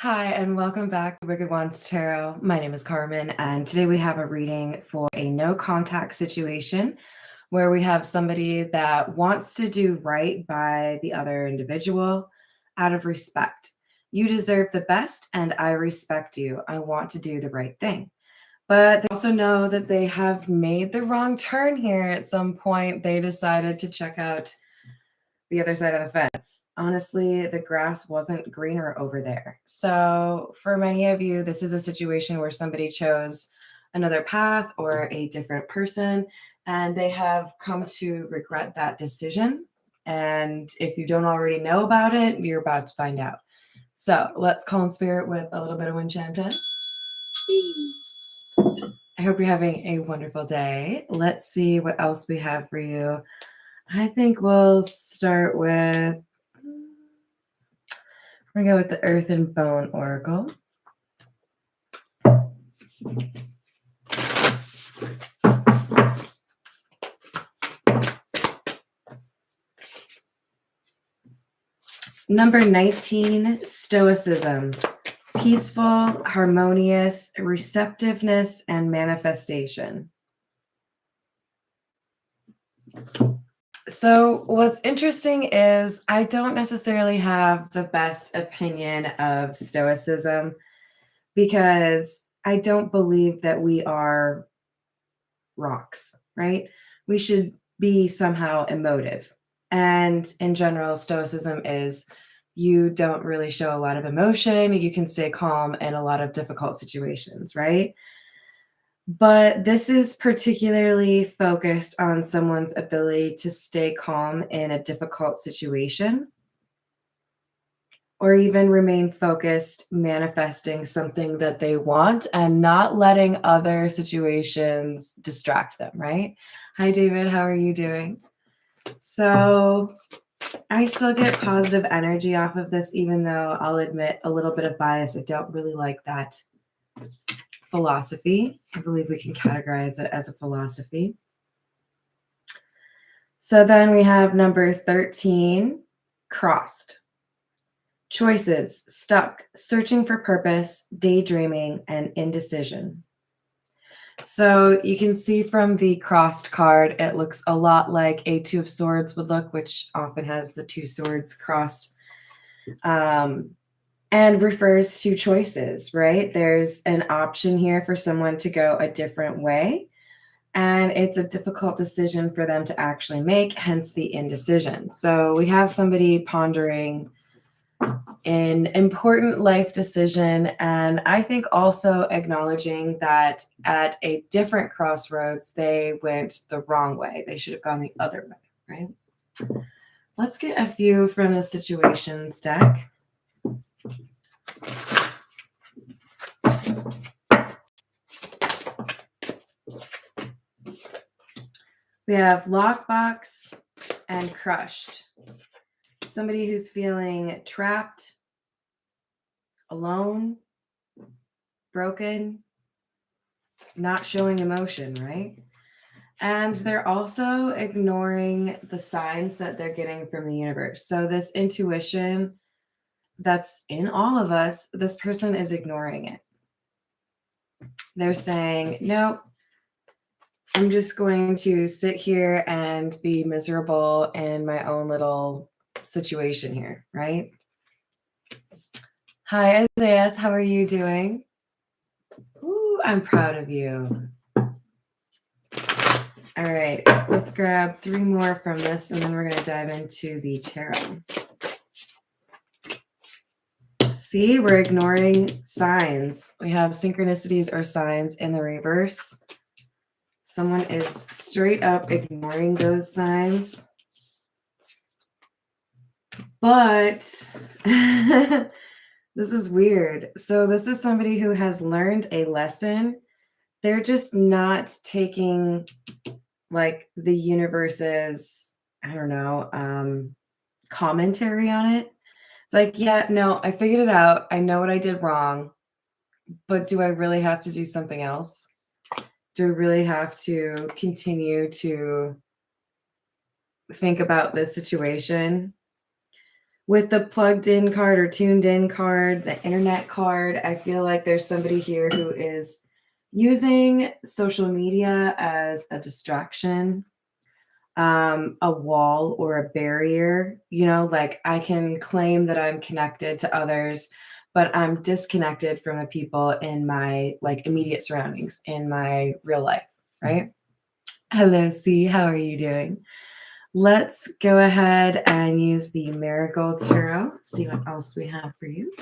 Hi, and welcome back to Wicked Ones Tarot. My name is Carmen, and today we have a reading for a no contact situation where we have somebody that wants to do right by the other individual out of respect. You deserve the best, and I respect you. I want to do the right thing. But they also know that they have made the wrong turn here at some point. They decided to check out the other side of the fence. Honestly, the grass wasn't greener over there. So, for many of you, this is a situation where somebody chose another path or a different person, and they have come to regret that decision. And if you don't already know about it, you're about to find out. So, let's call in spirit with a little bit of wind chime time. I hope you're having a wonderful day. Let's see what else we have for you. I think we'll start with, we're going to go with the Earth and Bone Oracle. Number 19, Stoicism. Peaceful, harmonious, receptiveness, and manifestation. So what's interesting is I don't necessarily have the best opinion of Stoicism because I don't believe that we are rocks, right? We should be somehow emotive. And in general, Stoicism is you don't really show a lot of emotion. You can stay calm in a lot of difficult situations, right? But this is particularly focused on someone's ability to stay calm in a difficult situation or even remain focused, manifesting something that they want and not letting other situations distract them, right? Hi, David. How are you doing? So I still get positive energy off of this, even though I'll admit a little bit of bias. I don't really like that philosophy. I believe we can categorize it as a philosophy. So then we have number 13, crossed. Choices, stuck, searching for purpose, daydreaming, and indecision. So you can see from the crossed card, it looks a lot like a Two of Swords would look, which often has the two swords crossed, and refers to choices, right? There's an option here for someone to go a different way, and it's a difficult decision for them to actually make, hence the indecision. So we have somebody pondering an important life decision, and I think also acknowledging that at a different crossroads, they went the wrong way. They should have gone the other way, right? Let's get a few from the situations deck. We have lockbox and crushed. Somebody who's feeling trapped, alone, broken, not showing emotion, right? And they're also ignoring the signs that they're getting from the universe. So this intuition that's in all of us, this person is ignoring it. They're saying, nope, I'm just going to sit here and be miserable in my own little situation here, right? Hi, Isaiah. How are you doing? Ooh, I'm proud of you. All right, let's grab 3 more from this, and then we're going to dive into the tarot. See, we're ignoring signs. We have synchronicities or signs in the reverse. Someone is straight up ignoring those signs. But this is weird. So this is somebody who has learned a lesson. They're just not taking like the universe's, I don't know, commentary on it. It's like, yeah, no, I figured it out. I know what I did wrong, but do I really have to do something else? Do I really have to continue to think about this situation? With the plugged in card or tuned in card, the internet card, I feel like there's somebody here who is using social media as a distraction, a wall or a barrier. Like I can claim that I'm connected to others, but I'm disconnected from the people in my like immediate surroundings in my real life, right? Hello, C. How are you doing? Let's go ahead and use the Marigold Tarot. See what else we have for you.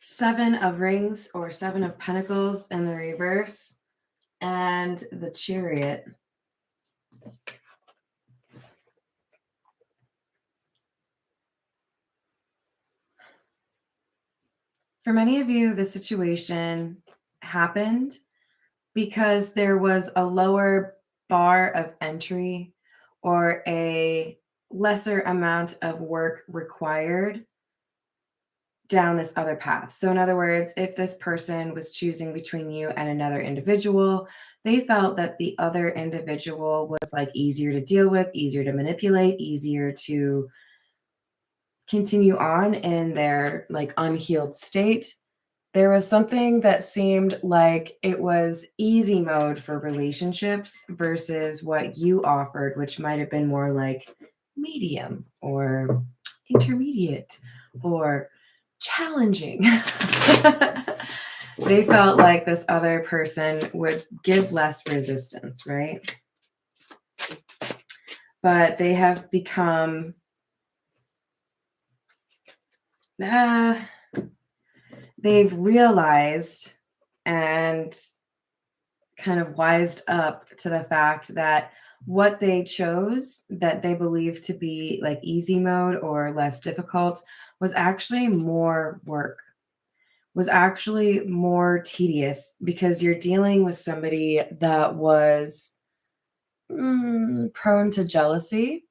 Seven of Rings or Seven of Pentacles in the reverse, and the Chariot. For many of you, the situation happened because there was a lower bar of entry or a lesser amount of work required down this other path. So in other words, if this person was choosing between you and another individual, they felt that the other individual was like easier to deal with, easier to manipulate, easier to continue on in their like unhealed state. There was something that seemed like it was easy mode for relationships versus what you offered, which might have been more like medium or intermediate or challenging. They felt like this other person would give less resistance, right? But they have become they've realized and kind of wised up to the fact that what they chose that they believed to be like easy mode or less difficult was actually more work, was actually more tedious, because you're dealing with somebody that was prone to jealousy,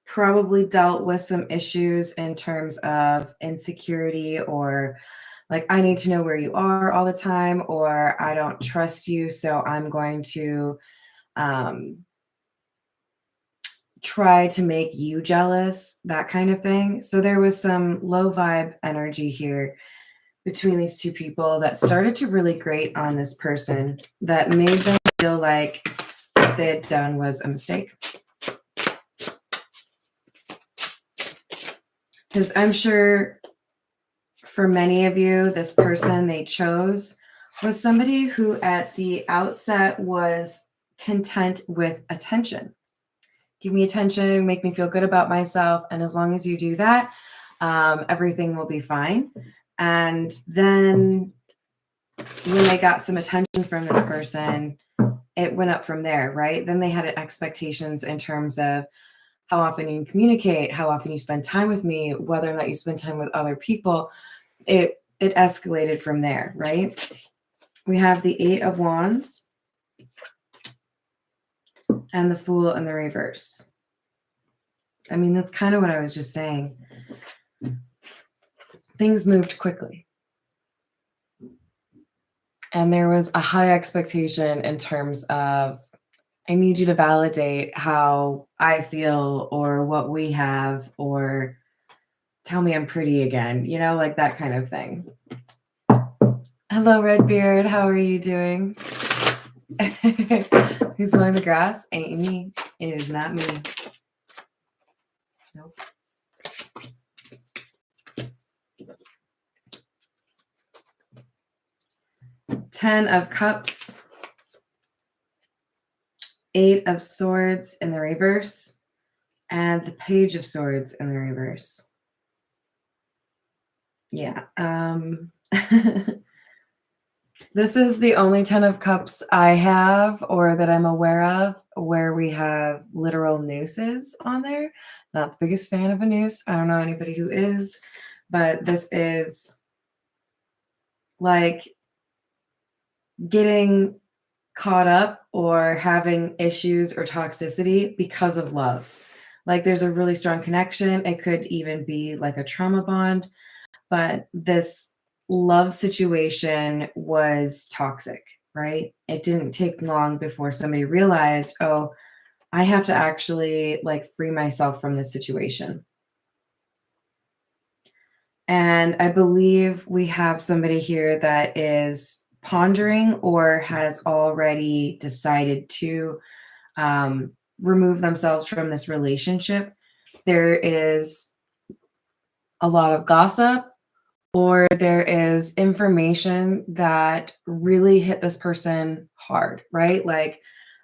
probably dealt with some issues in terms of insecurity or like, I need to know where you are all the time, or I don't trust you, so I'm going to try to make you jealous, that kind of thing. So there was some low vibe energy here between these two people that started to really grate on this person, that made them feel like what they had done was a mistake. Because I'm sure for many of you, this person they chose was somebody who at the outset was content with attention. Give me attention, make me feel good about myself. And as long as you do that, everything will be fine. And then when they got some attention from this person, it went up from there, right? Then they had expectations in terms of how often you communicate, how often you spend time with me, whether or not you spend time with other people. It escalated from there, right? We have the Eight of Wands and the Fool in the reverse. I mean, that's kind of what I was just saying. Things moved quickly. And there was a high expectation in terms of, I need you to validate how I feel or what we have, or tell me I'm pretty again, like that kind of thing. Hello, Redbeard. How are you doing? Who's mowing the grass? Ain't me. It is not me. Nope. Ten of Cups. Eight of Swords in the reverse. And the Page of Swords in the reverse. Yeah. This is the only 10 of Cups I have, or that I'm aware of, where we have literal nooses on there. Not the biggest fan of a noose. I don't know anybody who is, but this is like getting caught up or having issues or toxicity because of love. Like there's a really strong connection. It could even be like a trauma bond. but this love situation was toxic, right? It didn't take long before somebody realized, oh, I have to actually like free myself from this situation. And I believe we have somebody here that is pondering or has already decided to remove themselves from this relationship. There is a lot of gossip, or there is information that really hit this person hard, right? Like,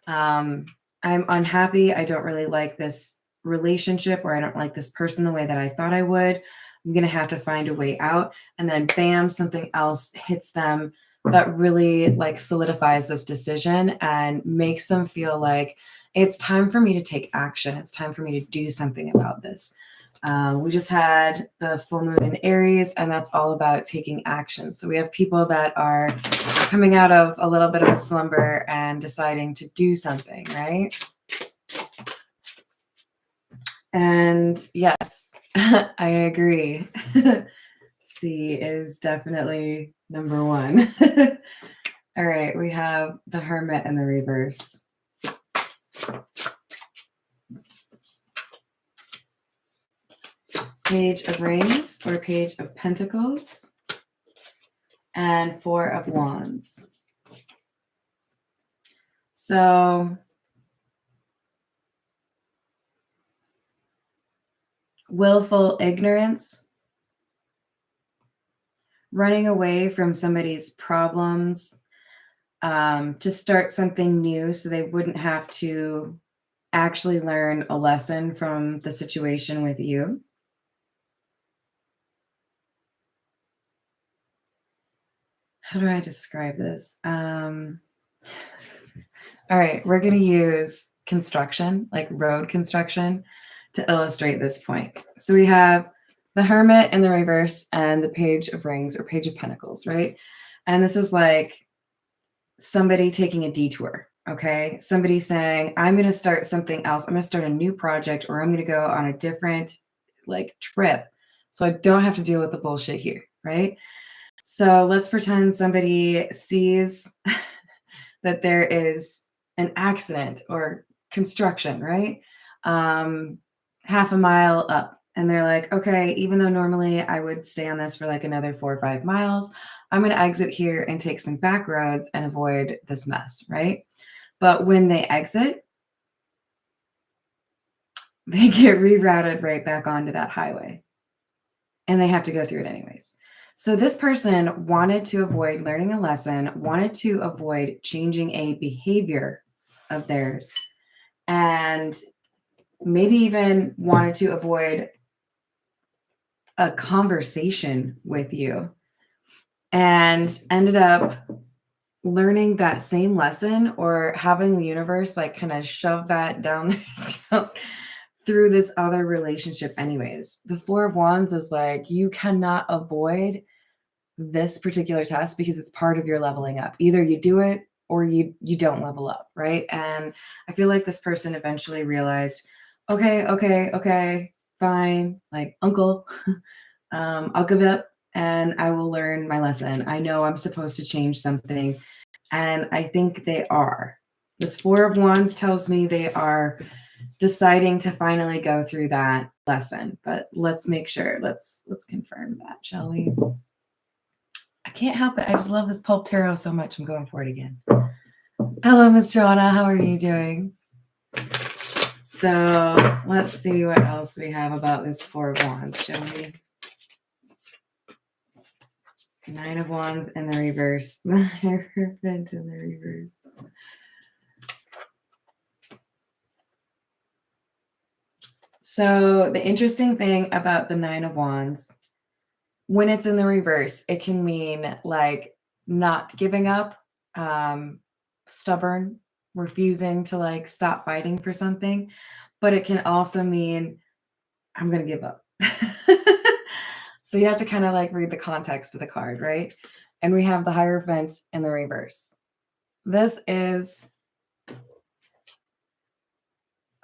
I'm unhappy. I don't really like this relationship, or I don't like this person the way that I thought I would. I'm going to have to find a way out. And then bam, something else hits them that really like solidifies this decision and makes them feel like it's time for me to take action. It's time for me to do something about this. We just had the full moon in Aries, and that's all about taking action. So we have people that are coming out of a little bit of a slumber and deciding to do something, right? And yes, I agree. C is definitely number one. All right, we have the Hermit in the reverse. Page of Rings or Page of Pentacles, and Four of Wands. So willful ignorance, running away from somebody's problems to start something new so they wouldn't have to actually learn a lesson from the situation with you. How do I describe this? All right, we're going to use construction, like road construction, to illustrate this point. So we have the Hermit in the reverse and the Page of Rings or Page of Pentacles, right? And this is like somebody taking a detour, okay? Somebody saying, I'm going to start something else. I'm going to start a new project, or I'm going to go on a different like trip so I don't have to deal with the bullshit here, right? So let's pretend somebody sees that there is an accident or construction, right? Half a mile up. And they're like, okay, even though normally I would stay on this for like another 4 or 5 miles, I'm going to exit here and take some back roads and avoid this mess, right? But when they exit, they get rerouted right back onto that highway. And they have to go through it anyways. So this person wanted to avoid learning a lesson, wanted to avoid changing a behavior of theirs, and maybe even wanted to avoid a conversation with you, and ended up learning that same lesson, or having the universe like kind of shove that down through this other relationship anyways. The Four of Wands is like, you cannot avoid this particular test because it's part of your leveling up. Either you do it or you don't level up, right? And I feel like this person eventually realized, okay, fine, like uncle, I'll give up and I will learn my lesson. I know I'm supposed to change something, and I think they are. This Four of Wands tells me they are deciding to finally go through that lesson. But let's make sure. Let's confirm that, shall we? I can't help it. I just love this pulp tarot so much. I'm going for it again. Hello, Miss Joanna. How are you doing? So let's see what else we have about this Four of Wands, shall we? Nine of Wands in the reverse. The Hierophant in the reverse. So the interesting thing about the Nine of Wands, when it's in the reverse, it can mean like not giving up, stubborn, refusing to like stop fighting for something, but it can also mean I'm going to give up. So you have to kind of like read the context of the card, right? And we have the Hierophant in the reverse. This is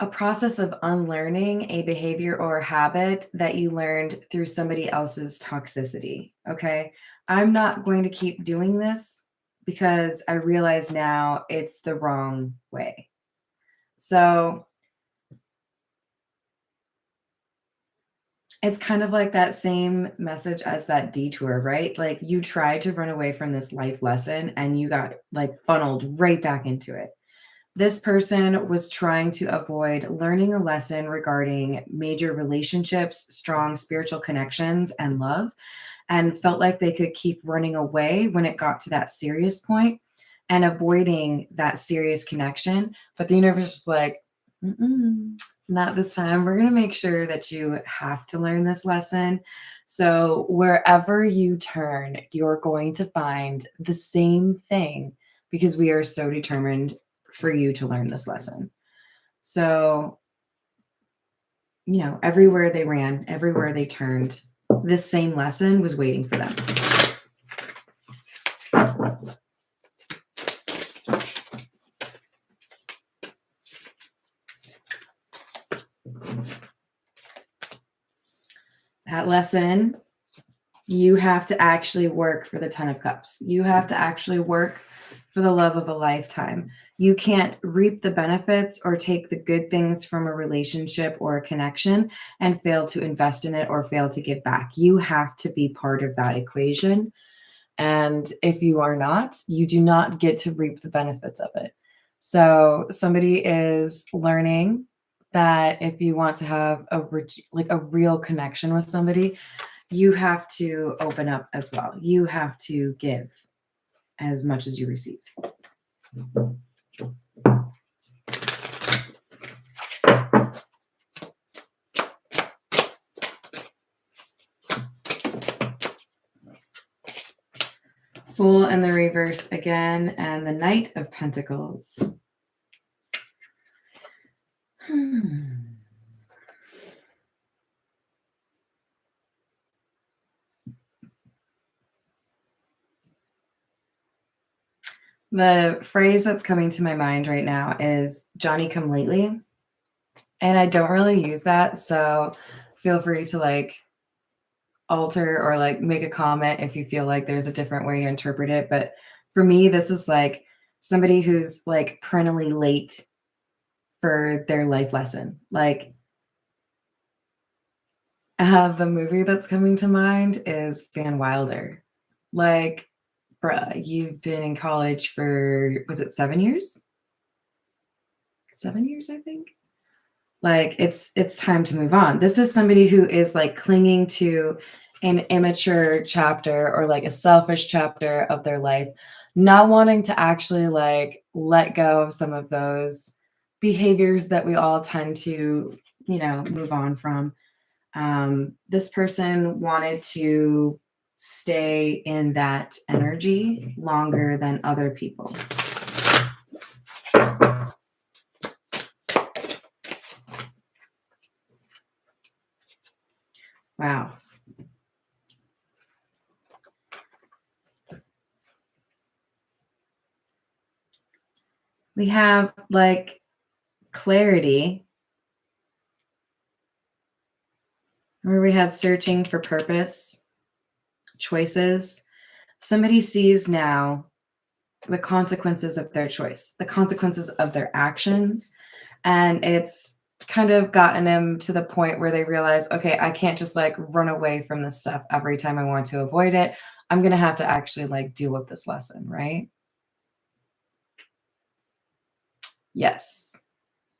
a process of unlearning a behavior or a habit that you learned through somebody else's toxicity. Okay. I'm not going to keep doing this because I realize now it's the wrong way. So it's kind of like that same message as that detour, right? Like you tried to run away from this life lesson and you got like funneled right back into it. This person was trying to avoid learning a lesson regarding major relationships, strong spiritual connections, and love, and felt like they could keep running away when it got to that serious point and avoiding that serious connection. But the universe was like, mm-mm, not this time. We're going to make sure that you have to learn this lesson. So wherever you turn, you're going to find the same thing because we are so determined for you to learn this lesson. So, everywhere they ran, everywhere they turned, this same lesson was waiting for them. That lesson, you have to actually work for the 10 of Cups. You have to actually work for the love of a lifetime. You can't reap the benefits or take the good things from a relationship or a connection and fail to invest in it or fail to give back. You have to be part of that equation. And if you are not, you do not get to reap the benefits of it. So somebody is learning that if you want to have a real connection with somebody, you have to open up as well. You have to give as much as you receive. Fool in the reverse again, and the Knight of Pentacles. The phrase that's coming to my mind right now is Johnny come lately. And I don't really use that. So feel free to alter or make a comment if you feel like there's a different way to interpret it. But for me, this is like somebody who's perennially late for their life lesson. The movie that's coming to mind is Van Wilder. Bruh, you've been in college for, was it 7 years? 7 years, I think. It's time to move on. This is somebody who is clinging to an immature chapter or a selfish chapter of their life, not wanting to actually let go of some of those behaviors that we all tend to, move on from. This person wanted to stay in that energy longer than other people. Wow. We have clarity, where we had searching for purpose, choices. Somebody sees now the consequences of their choice, the consequences of their actions. And it's kind of gotten them to the point where they realize, okay, I can't just run away from this stuff every time I want to avoid it. I'm going to have to actually deal with this lesson, right? Yes.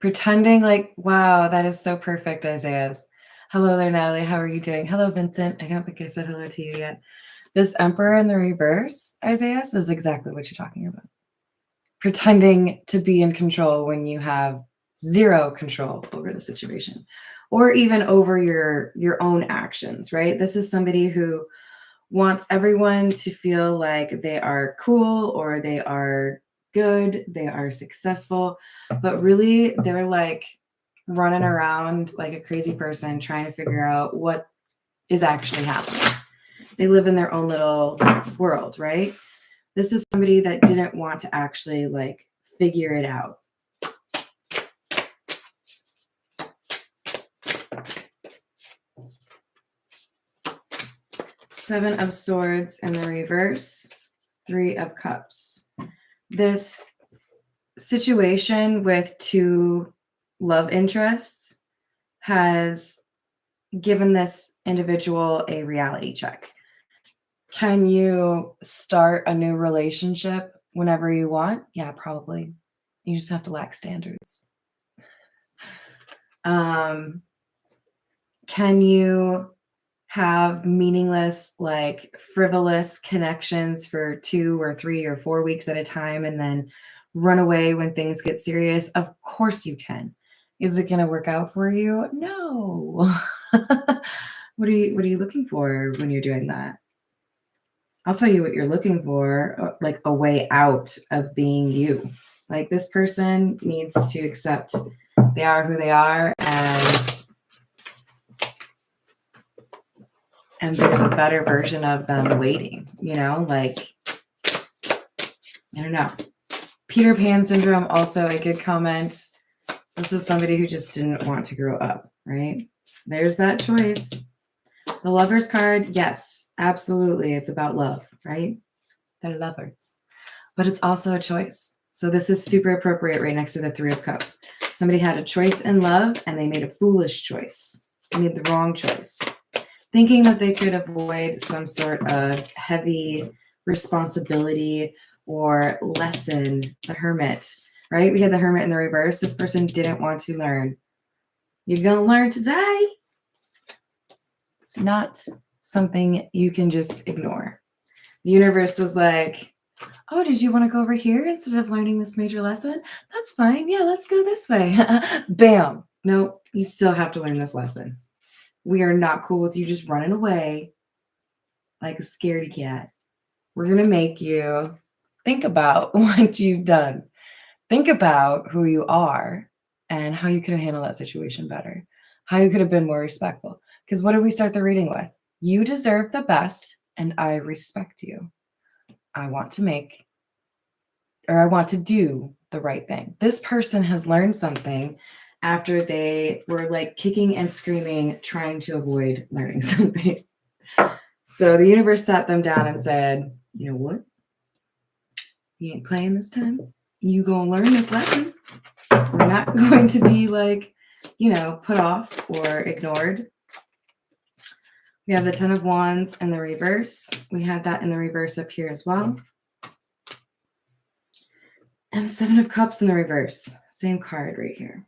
Pretending wow, that is so perfect, Isaiah's. Hello there, Natalie. How are you doing? Hello, Vincent. I don't think I said hello to you yet. This Emperor in the reverse, Isaiah, is exactly what you're talking about. Pretending to be in control when you have zero control over the situation or even over your own actions, right? This is somebody who wants everyone to feel like they are cool or they are good, they are successful, but really they're running around like a crazy person trying to figure out what is actually happening. They live in their own little world, right? This is somebody that didn't want to actually figure it out. Seven of Swords in the reverse, Three of Cups. This situation with two love interests has given this individual a reality check. Can you start a new relationship whenever you want? Yeah, probably. You just have to lack standards. Can you have meaningless, like frivolous connections for 2 or 3 or 4 weeks at a time and then run away when things get serious? Of course you can. Is it going to work out for you? No. What are you looking for when you're doing that? I'll tell you what you're looking for, like a way out of being you. Like this person needs to accept they are who they are, and there's a better version of them waiting, like, I don't know. Peter Pan syndrome, also a good comment. This is somebody who just didn't want to grow up, right? There's that choice. The Lover's card, yes, absolutely. It's about love, right? They're lovers. But it's also a choice. So this is super appropriate right next to the Three of Cups. Somebody had a choice in love and they made a foolish choice. They made the wrong choice, thinking that they could avoid some sort of heavy responsibility or lesson. The Hermit, right? We had the Hermit in the reverse. This person didn't want to learn. You're going to learn today. It's not something you can just ignore. The universe was like, oh, did you want to go over here instead of learning this major lesson? That's fine. Yeah, let's go this way. Bam. Nope, you still have to learn this lesson. We are not cool with you just running away like a scaredy cat. We're going to make you think about what you've done. Think about who you are and how you could have handled that situation better, how you could have been more respectful. Because what did we start the reading with? You deserve the best, and I respect you. I want to do the right thing. This person has learned something after they were like kicking and screaming, trying to avoid learning something. So the universe sat them down and said, you know what? You ain't playing this time. You gonna learn this lesson. We're not going to be like, put off or ignored. We have the Ten of Wands in the reverse. We had that in the reverse up here as well. And the Seven of Cups in the reverse. Same card right here.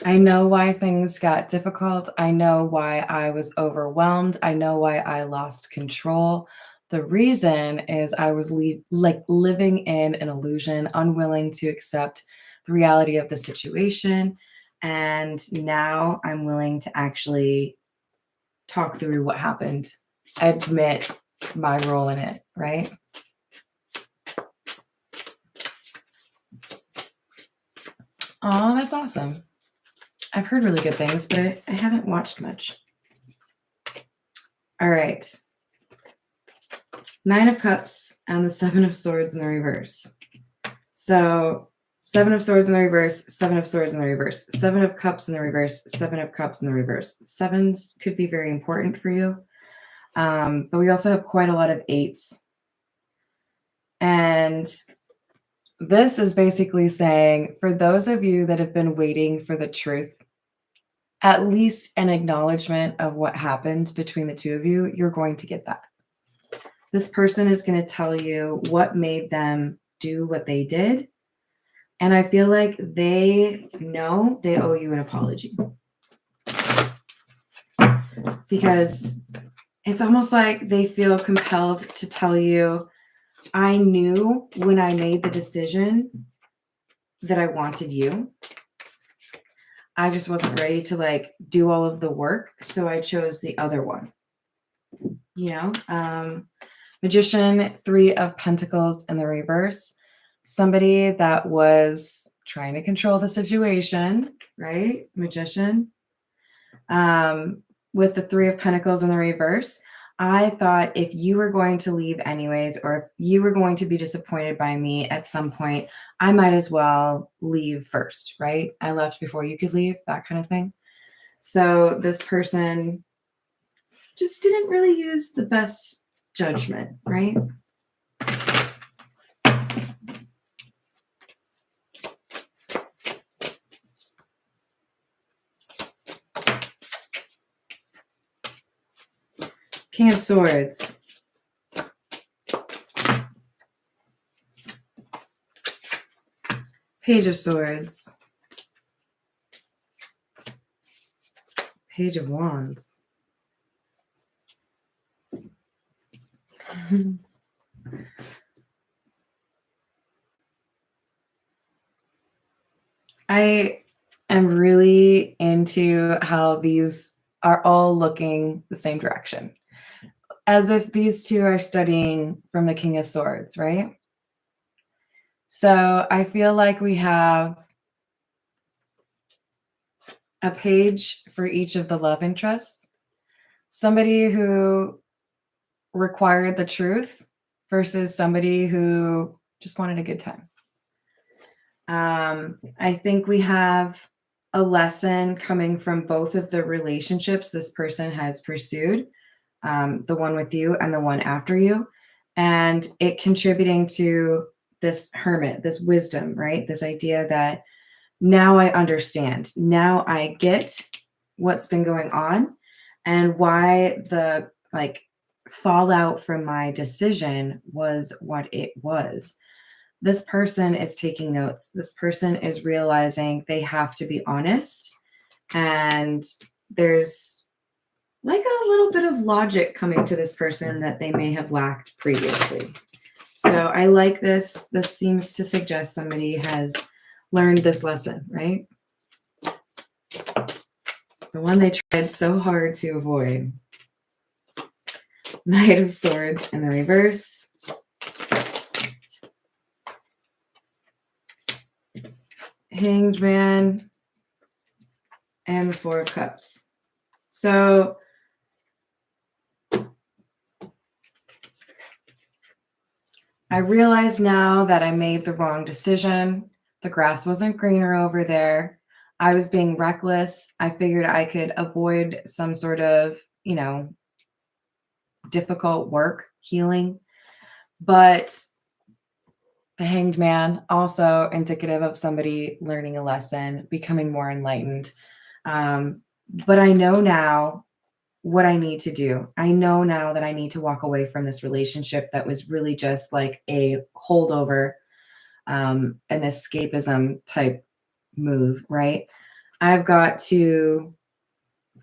I know why things got difficult. I know why I was overwhelmed. I know why I lost control. The reason is I was living in an illusion, unwilling to accept the reality of the situation. And now I'm willing to actually talk through what happened, admit my role in it, right? Oh, that's awesome. I've heard really good things, but I haven't watched much. All right. Nine of Cups and the Seven of Swords in the reverse. So Seven of Swords in the reverse, Seven of Swords in the reverse, Seven of Cups in the reverse, Seven of Cups in the reverse. Sevens could be very important for you. But we also have quite a lot of eights. And this is basically saying, for those of you that have been waiting for the truth, at least an acknowledgement of what happened between the two of you, you're going to get that. This person is going to tell you what made them do what they did. And I feel like they know they owe you an apology. Because it's almost like they feel compelled to tell you, I knew when I made the decision that I wanted you. I just wasn't ready to do all of the work. So I chose the other one. Magician, Three of Pentacles in the reverse. Somebody that was trying to control the situation, right? Magician. With the Three of Pentacles in the reverse, I thought if you were going to leave anyways, or if you were going to be disappointed by me at some point, I might as well leave first, right? I left before you could leave, that kind of thing. So this person just didn't really use the best judgment, right? King of Swords. Page of Swords. Page of Wands. I am really into how these are all looking the same direction, as if these two are studying from the King of Swords, right? So I feel like we have a page for each of the love interests. Somebody who required the truth versus somebody who just wanted a good time. I think we have a lesson coming from both of the relationships this person has pursued, the one with you and the one after you, and it contributing to this hermit, this wisdom, right? This idea that now I understand. Now I get what's been going on and why the fallout from my decision was what it was. This person is taking notes. This person is realizing they have to be honest. And there's like a little bit of logic coming to this person that they may have lacked previously. So I like this. This seems to suggest somebody has learned this lesson, right? The one they tried so hard to avoid. Knight of Swords in the reverse. Hanged Man and the Four of Cups. So I realize now that I made the wrong decision. The grass wasn't greener over there. I was being reckless. I figured I could avoid some sort of, difficult work, healing. But the Hanged Man, also indicative of somebody learning a lesson, becoming more enlightened. But I know now what I need to do. I know now that I need to walk away from this relationship that was really just like a holdover, an escapism type move, right? I've got to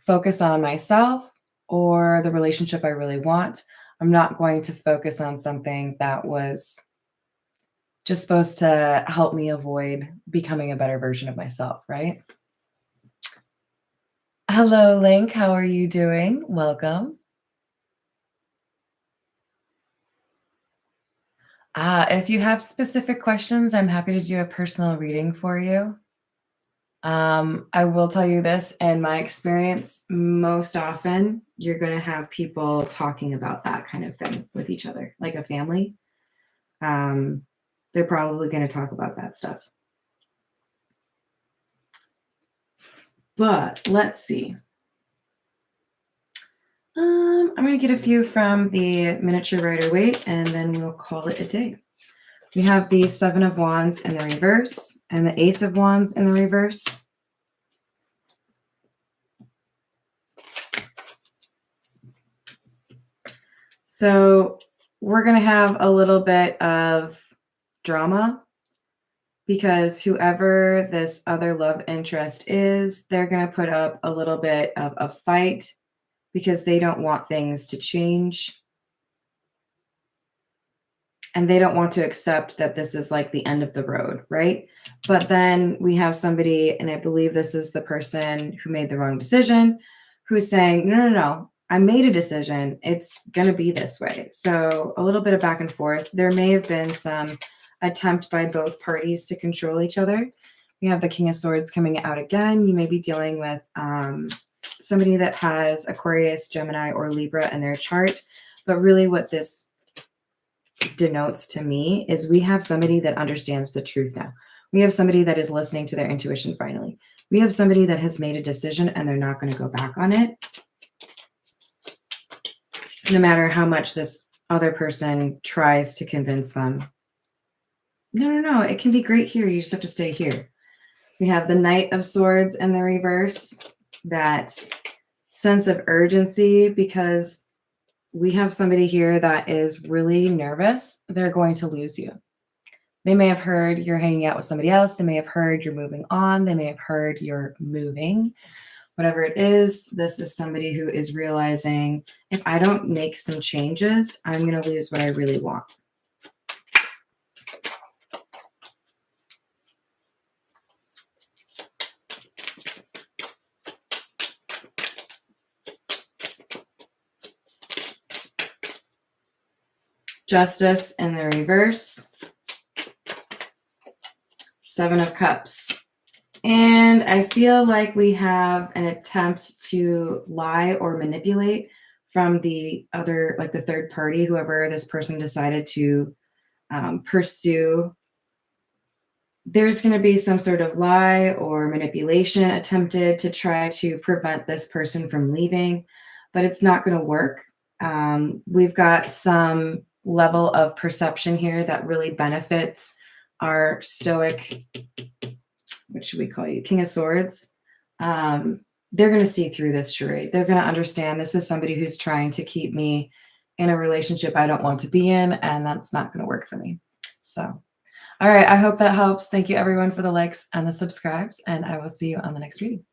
focus on myself or the relationship I really want. I'm not going to focus on something that was just supposed to help me avoid becoming a better version of myself, right? Hello, Link. How are you doing? Welcome. If you have specific questions, I'm happy to do a personal reading for you. I will tell you this, in my experience, most often you're going to have people talking about that kind of thing with each other, like a family. They're probably going to talk about that stuff. But let's see. I'm going to get a few from the miniature Rider-Waite, and then we'll call it a day. We have the Seven of Wands in the reverse and the Ace of Wands in the reverse. So we're going to have a little bit of drama because whoever this other love interest is, they're going to put up a little bit of a fight because they don't want things to change. And they don't want to accept that this is like the end of the road, right? But then we have somebody, and I believe this is the person who made the wrong decision, who's saying, no, I made a decision. It's going to be this way. So a little bit of back and forth. There may have been some attempt by both parties to control each other. We have the King of Swords coming out again. You may be dealing with somebody that has Aquarius, Gemini, or Libra in their chart. But really what this denotes to me is we have somebody that understands the truth now. We have somebody that is listening to their intuition finally. We have somebody that has made a decision and they're not going to go back on it. no matter how much this other person tries to convince them. No, it can be great here. You just have to stay here. We have the Knight of Swords in the reverse, that sense of urgency, because we have somebody here that is really nervous. They're going to lose you. They may have heard you're hanging out with somebody else. They may have heard you're moving on. They may have heard you're moving. Whatever it is, this is somebody who is realizing, if I don't make some changes, I'm going to lose what I really want. Justice in the reverse. Seven of Cups. And I feel like we have an attempt to lie or manipulate from the other, like the third party, whoever this person decided to pursue. There's going to be some sort of lie or manipulation attempted to try to prevent this person from leaving, but it's not going to work. We've got some level of perception here that really benefits our stoic, what should we call you? King of Swords. They're going to see through this charade. They're going to understand this is somebody who's trying to keep me in a relationship I don't want to be in, and that's not going to work for me. So, all right. I hope that helps. Thank you everyone for the likes and the subscribes, and I will see you on the next reading.